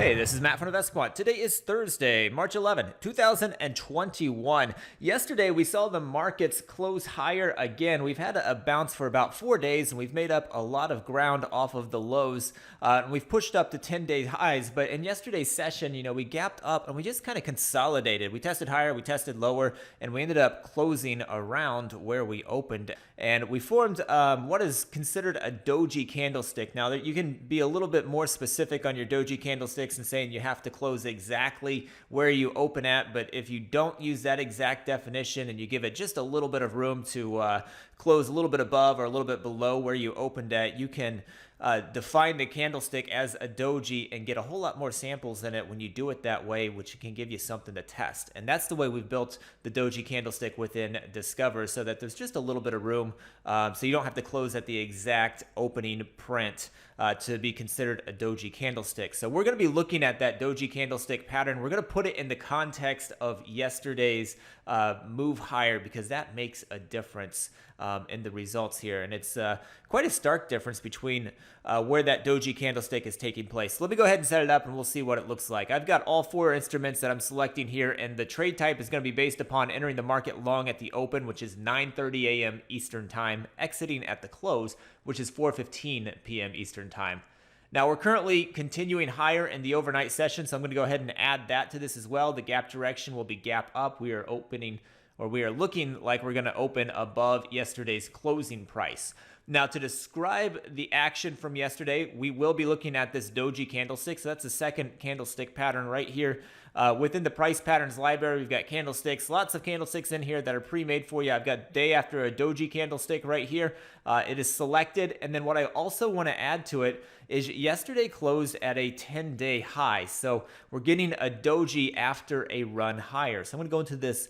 Hey, this is Matt from InvestiQuant. Today is Thursday, March 11, 2021. Yesterday, we saw the markets close higher again. We've had a bounce for about 4 days, and we've made up a lot of ground off of the lows. And we've pushed up to 10-day highs, but in yesterday's session, we gapped up and we just kind of consolidated. We tested higher, we tested lower, and we ended up closing around where we opened. And we formed what is considered a Doji candlestick. Now, you can be a little bit more specific on your Doji candlesticks and saying you have to close exactly where you open at, but if you don't use that exact definition and you give it just a little bit of room to close a little bit above or a little bit below where you opened at, you can define the candlestick as a doji and get a whole lot more samples in it when you do it that way, which can give you something to test. And that's the way we've built the doji candlestick within Discover, so that there's just a little bit of room, so you don't have to close at the exact opening print to be considered a doji candlestick. So we're going to be looking at that doji candlestick pattern. We're going to put it in the context of yesterday's move higher, because that makes a difference in the results here. And it's quite a stark difference between where that doji candlestick is taking place. So let me go ahead and set it up and we'll see what it looks like. I've got all 4 instruments that I'm selecting here, and the trade type is going to be based upon entering the market long at the open, which is 9:30 a.m. Eastern time, exiting at the close, which is 4:15 p.m. Eastern time. Now, we're currently continuing higher in the overnight session, so I'm going to go ahead and add that to this as well. The gap direction will be gap up. We are opening, or we are looking like we're going to open above yesterday's closing price. Now, to describe the action from yesterday, we will be looking at this doji candlestick. So that's the second candlestick pattern right here. Within the price patterns library, we've got candlesticks, lots of candlesticks in here that are pre-made for you. I've got day after a doji candlestick right here. It is selected. And then what I also want to add to it is yesterday closed at a 10-day high. So we're getting a doji after a run higher. So I'm going to go into this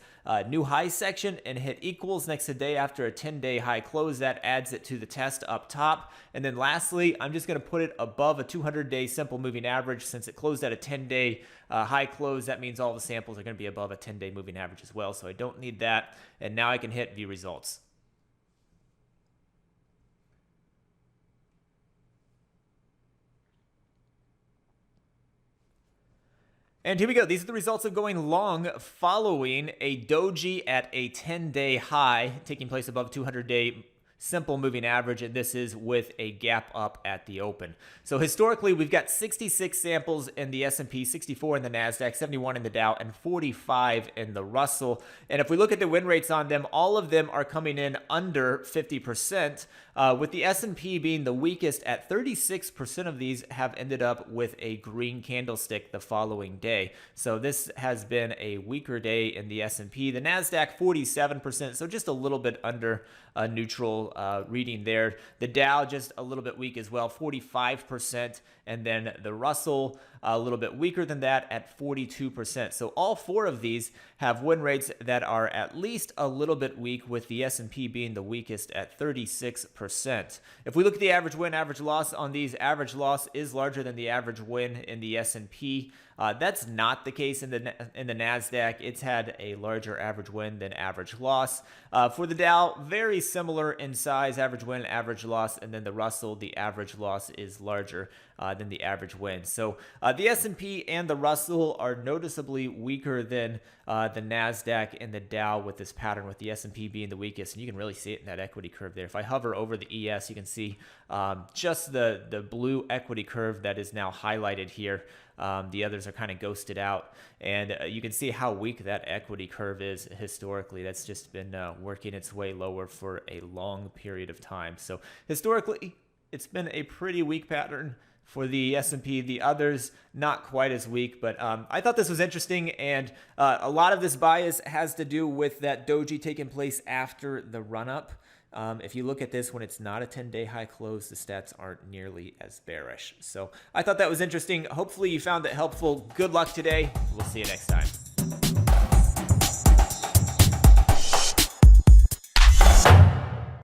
new high section and hit equals next to day after a 10-day high close. That adds it to the test up top. And then lastly, I'm just going to put it above a 200-day simple moving average. Since it closed at a 10-day high close, that means all the samples are going to be above a 10-day moving average as well. So I don't need that. And now I can hit view results. And here we go. These are the results of going long following a doji at a 10-day high, taking place above 200-day simple moving average, and this is with a gap up at the open. So historically, we've got 66 samples in the S&P, 64 in the NASDAQ, 71 in the Dow, and 45 in the Russell. And if we look at the win rates on them, all of them are coming in under 50%, with the S&P being the weakest at 36% of these have ended up with a green candlestick the following day. So this has been a weaker day in the S&P. The NASDAQ, 47%, so just a little bit under a neutral reading there. The Dow just a little bit weak as well, 45%, and then the Russell a little bit weaker than that at 42%. So all 4 of these have win rates that are at least a little bit weak, with the S&P being the weakest at 36%. If we look at the average win, average loss on these, average loss is larger than the average win in the S&P. That's not the case in the NASDAQ. It's had a larger average win than average loss. For the Dow, very similar in size, average win, average loss, and then the Russell, the average loss is larger than the average win. So the S&P and the Russell are noticeably weaker than the NASDAQ and the Dow with this pattern, with the S&P being the weakest. And you can really see it in that equity curve there. If I hover over the ES, you can see just the blue equity curve that is now highlighted here. The others are kind of ghosted out, and you can see how weak that equity curve is historically. That's just been working its way lower for a long period of time. So historically, it's been a pretty weak pattern for the S&P. The others, not quite as weak, but I thought this was interesting, and a lot of this bias has to do with that doji taking place after the run-up. If you look at this when it's not a 10-day high close, the stats aren't nearly as bearish. So I thought that was interesting. Hopefully you found it helpful. Good luck today. We'll see you next time.